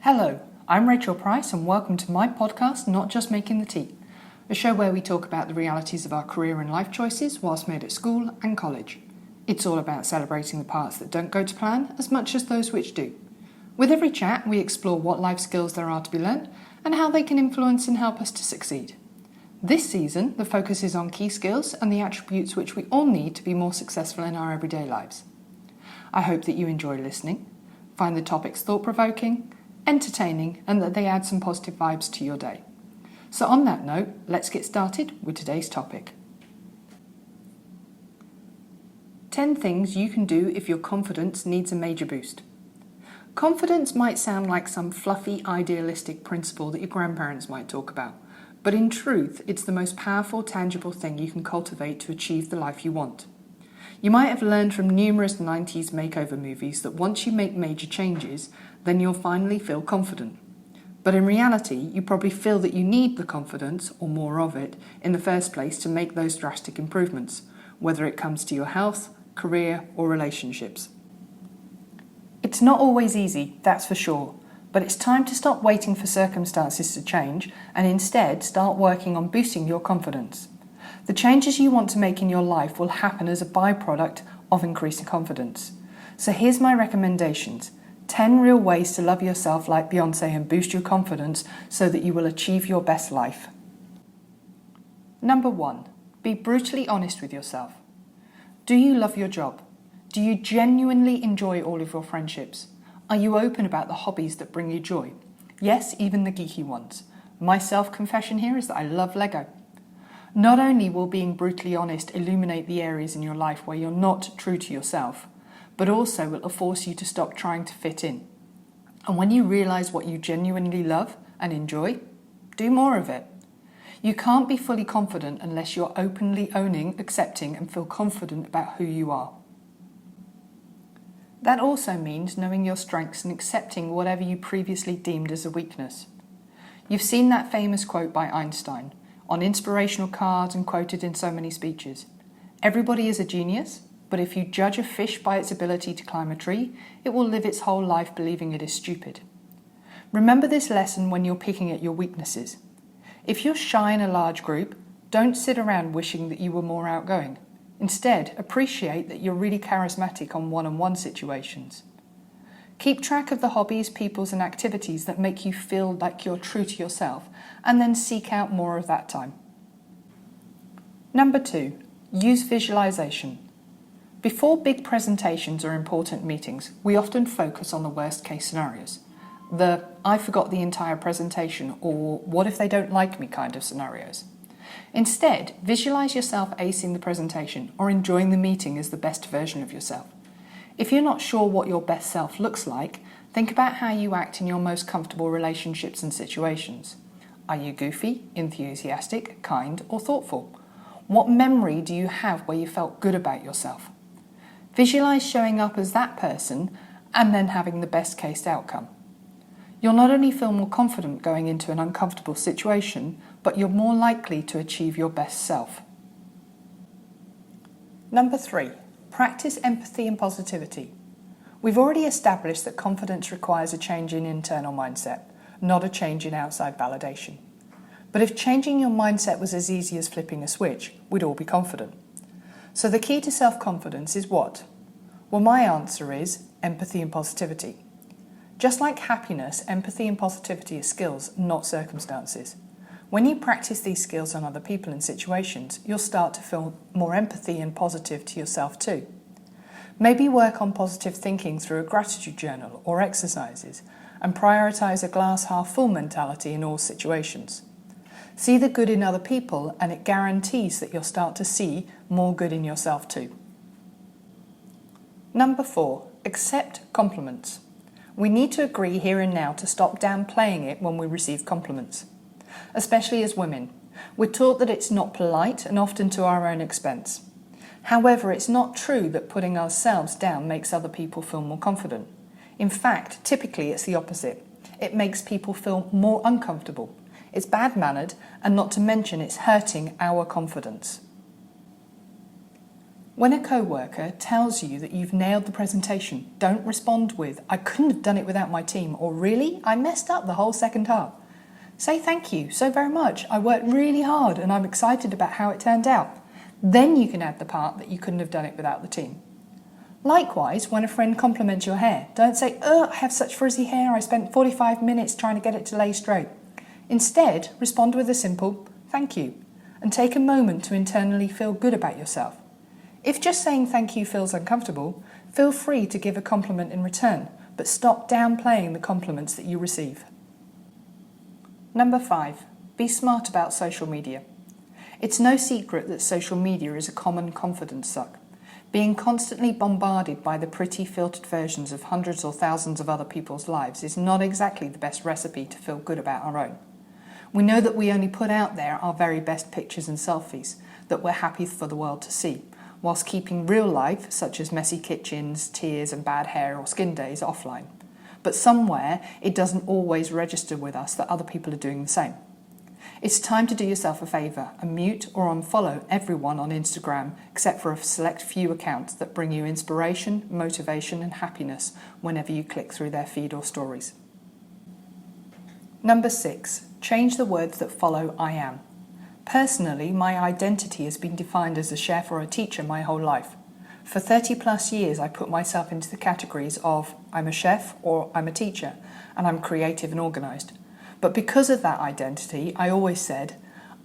Hello, I'm Rachel Price and welcome to my podcast, Not Just Making the Tea, a show where we talk about the realities of our career and life choices whilst made at school and college. It's all about celebrating the parts that don't go to plan as much as those which do. With every chat, we explore what life skills there are to be learnt and how they can influence and help us to succeed. This season, the focus is on key skills and the attributes which we all need to be more successful in our everyday lives. I hope that you enjoy listening, find the topics thought-provoking, entertaining, and that they add some positive vibes to your day. So on that note, let's get started with today's topic. 10 things you can do if your confidence needs a major boost. Confidence might sound like some fluffy, idealistic principle that your grandparents might talk about, but in truth, it's the most powerful, tangible thing you can cultivate to achieve the life you want. You might have learned from numerous 90s makeover movies that once you make major changes, then you'll finally feel confident. But in reality, you probably feel that you need the confidence, or more of it, in the first place to make those drastic improvements, whether it comes to your health, career, or relationships. It's not always easy, that's for sure, but it's time to stop waiting for circumstances to change and instead start working on boosting your confidence. The changes you want to make in your life will happen as a byproduct of increasing confidence. So here's my recommendations. 10 real ways to love yourself like Beyonce and boost your confidence so that you will achieve your best life. Number 1. Be brutally honest with yourself. Do you love your job? Do you genuinely enjoy all of your friendships? Are you open about the hobbies that bring you joy? Yes, even the geeky ones. My self-confession here is that I love Lego. Not only will being brutally honest illuminate the areas in your life where you're not true to yourself, but also it will force you to stop trying to fit in. And when you realise what you genuinely love and enjoy, do more of it. You can't be fully confident unless you're openly owning, accepting, and feel confident about who you are. That also means knowing your strengths and accepting whatever you previously deemed as a weakness. You've seen that famous quote by Einstein, on inspirational cards and quoted in so many speeches. Everybody is a genius, but if you judge a fish by its ability to climb a tree, it will live its whole life believing it is stupid. Remember this lesson when you're picking at your weaknesses. If you're shy in a large group, don't sit around wishing that you were more outgoing. Instead, appreciate that you're really charismatic on one-on-one situations. Keep track of the hobbies, peoples, and activities that make you feel like you're true to yourself, and then seek out more of that time. Number 2, use visualization. Before big presentations or important meetings, we often focus on the worst case scenarios. The I forgot the entire presentation or what if they don't like me kind of scenarios. Instead, visualize yourself acing the presentation or enjoying the meeting as the best version of yourself. If you're not sure what your best self looks like, think about how you act in your most comfortable relationships and situations. Are you goofy, enthusiastic, kind, or thoughtful? What memory do you have where you felt good about yourself? Visualize showing up as that person and then having the best case outcome. You'll not only feel more confident going into an uncomfortable situation, but you're more likely to achieve your best self. Number 3. Practice empathy and positivity. We've already established that confidence requires a change in internal mindset, not a change in outside validation. But if changing your mindset was as easy as flipping a switch, we'd all be confident. So the key to self-confidence is what? Well, my answer is empathy and positivity. Just like happiness, empathy and positivity are skills, not circumstances. When you practice these skills on other people and situations, you'll start to feel more empathy and positive to yourself too. Maybe work on positive thinking through a gratitude journal or exercises, and prioritize a glass half full mentality in all situations. See the good in other people, and it guarantees that you'll start to see more good in yourself too. Number 4, accept compliments. We need to agree here and now to stop downplaying it when we receive compliments. Especially as women, we're taught that it's not polite and often to our own expense. However, it's not true that putting ourselves down makes other people feel more confident. In fact, typically it's the opposite. It makes people feel more uncomfortable. It's bad-mannered, and not to mention it's hurting our confidence. When a co-worker tells you that you've nailed the presentation, don't respond with, "I couldn't have done it without my team," or "Really? I messed up the whole second half." Say "Thank you so very much. I worked really hard and I'm excited about how it turned out." Then you can add the part that you couldn't have done it without the team. Likewise, when a friend compliments your hair, don't say, "Oh, I have such frizzy hair. I spent 45 minutes trying to get it to lay straight." Instead, respond with a simple "Thank you," and take a moment to internally feel good about yourself. If just saying thank you feels uncomfortable, feel free to give a compliment in return, but stop downplaying the compliments that you receive. Number 5, be smart about social media. It's no secret that social media is a common confidence suck. Being constantly bombarded by the pretty filtered versions of hundreds or thousands of other people's lives is not exactly the best recipe to feel good about our own. We know that we only put out there our very best pictures and selfies that we're happy for the world to see, whilst keeping real life, such as messy kitchens, tears and bad hair or skin days, offline. But somewhere, it doesn't always register with us that other people are doing the same. It's time to do yourself a favour and mute or unfollow everyone on Instagram except for a select few accounts that bring you inspiration, motivation and happiness whenever you click through their feed or stories. Number 6, change the words that follow "I am." Personally, my identity has been defined as a chef or a teacher my whole life. For 30 plus years, I put myself into the categories of I'm a chef or I'm a teacher, and I'm creative and organised. But because of that identity, I always said,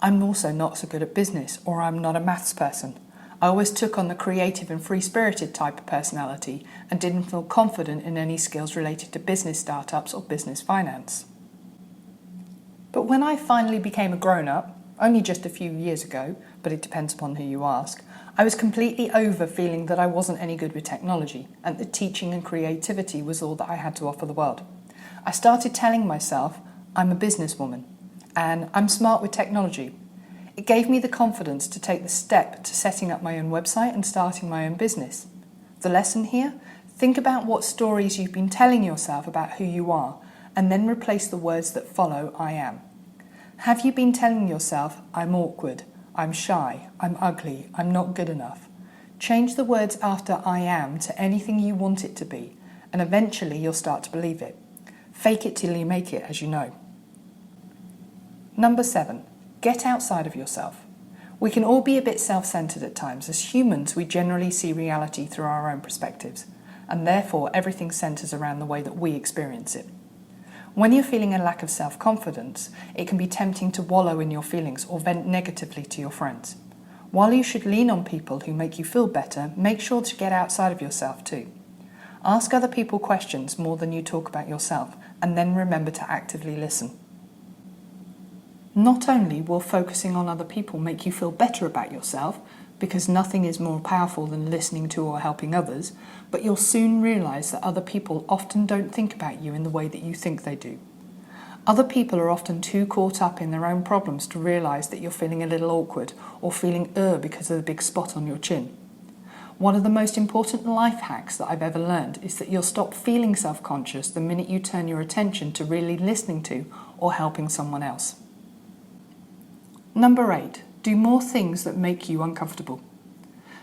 I'm also not so good at business, or I'm not a maths person. I always took on the creative and free-spirited type of personality and didn't feel confident in any skills related to business startups or business finance. But when I finally became a grown-up, only just a few years ago, but it depends upon who you ask, I was completely over feeling that I wasn't any good with technology and that teaching and creativity was all that I had to offer the world. I started telling myself, I'm a businesswoman and I'm smart with technology. It gave me the confidence to take the step to setting up my own website and starting my own business. The lesson here? Think about what stories you've been telling yourself about who you are and then replace the words that follow "I am." Have you been telling yourself, I'm awkward, I'm shy, I'm ugly, I'm not good enough? Change the words after "I am" to anything you want it to be, and eventually you'll start to believe it. Fake it till you make it, as you know. Number 7, get outside of yourself. We can all be a bit self-centered at times. As humans, we generally see reality through our own perspectives, and therefore everything centers around the way that we experience it. When you're feeling a lack of self-confidence, it can be tempting to wallow in your feelings or vent negatively to your friends. While you should lean on people who make you feel better, make sure to get outside of yourself too. Ask other people questions more than you talk about yourself, and then remember to actively listen. Not only will focusing on other people make you feel better about yourself, because nothing is more powerful than listening to or helping others, but you'll soon realise that other people often don't think about you in the way that you think they do. Other people are often too caught up in their own problems to realise that you're feeling a little awkward or feeling because of the big spot on your chin. One of the most important life hacks that I've ever learned is that you'll stop feeling self-conscious the minute you turn your attention to really listening to or helping someone else. Number 8, do more things that make you uncomfortable.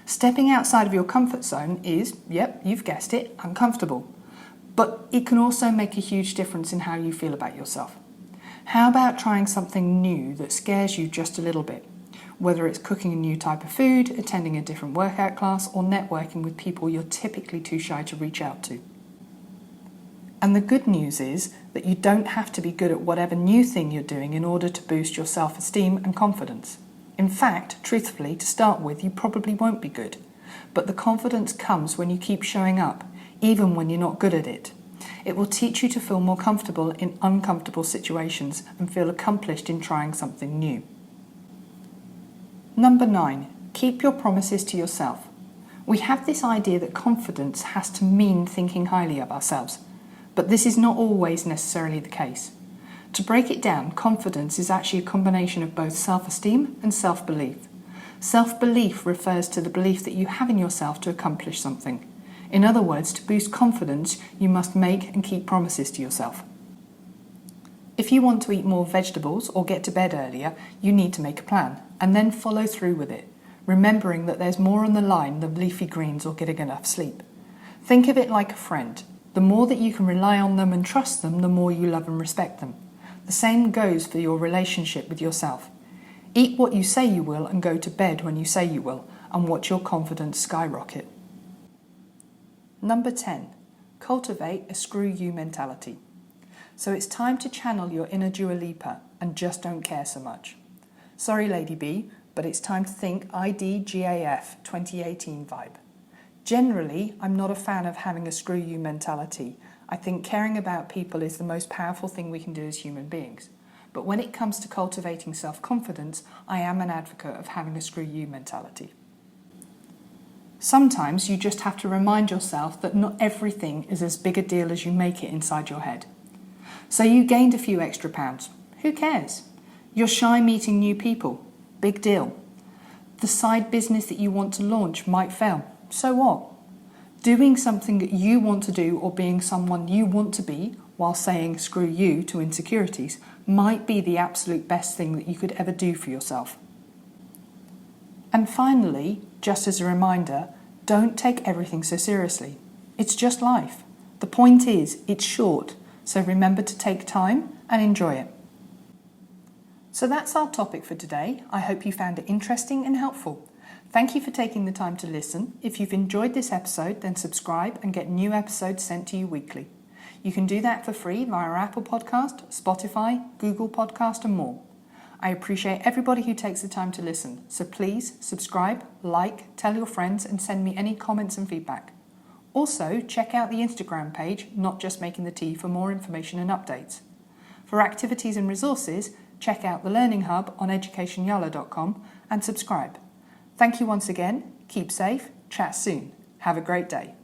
Stepping outside of your comfort zone is, yep, you've guessed it, uncomfortable. But it can also make a huge difference in how you feel about yourself. How about trying something new that scares you just a little bit? Whether it's cooking a new type of food, attending a different workout class, or networking with people you're typically too shy to reach out to. And the good news is that you don't have to be good at whatever new thing you're doing in order to boost your self-esteem and confidence. In fact, truthfully, to start with, you probably won't be good. But the confidence comes when you keep showing up, even when you're not good at it. It will teach you to feel more comfortable in uncomfortable situations and feel accomplished in trying something new. Number 9, keep your promises to yourself. We have this idea that confidence has to mean thinking highly of ourselves, but this is not always necessarily the case. To break it down, confidence is actually a combination of both self-esteem and self-belief. Self-belief refers to the belief that you have in yourself to accomplish something. In other words, to boost confidence, you must make and keep promises to yourself. If you want to eat more vegetables or get to bed earlier, you need to make a plan and then follow through with it. remembering that there's more on the line than leafy greens or getting enough sleep. Think of it like a friend. The more that you can rely on them and trust them, the more you love and respect them. The same goes for your relationship with yourself. Eat what you say you will and go to bed when you say you will, and watch your confidence skyrocket. Number 10. Cultivate a screw you mentality. So it's time to channel your inner Dua Lipa and just don't care so much. Sorry, Lady B, but it's time to think IDGAF 2018 vibe. Generally, I'm not a fan of having a screw you mentality. I think caring about people is the most powerful thing we can do as human beings. But when it comes to cultivating self-confidence, I am an advocate of having a screw you mentality. Sometimes you just have to remind yourself that not everything is as big a deal as you make it inside your head. So you gained a few extra pounds. Who cares? You're shy meeting new people. Big deal. The side business that you want to launch might fail. So what? Doing something that you want to do or being someone you want to be while saying screw you to insecurities might be the absolute best thing that you could ever do for yourself. And finally, just as a reminder, don't take everything so seriously. It's just life. The point is, it's short, so remember to take time and enjoy it. So that's our topic for today. I hope you found it interesting and helpful. Thank you for taking the time to listen. If you've enjoyed this episode, then subscribe and get new episodes sent to you weekly. You can do that for free via Apple Podcast, Spotify, Google Podcast and more. I appreciate everybody who takes the time to listen, so please subscribe, like, tell your friends and send me any comments and feedback. Also, check out the Instagram page, Not Just Making the Tea, for more information and updates. For activities and resources, check out the Learning Hub on educationyala.com and subscribe. Thank you once again, keep safe, chat soon. Have a great day.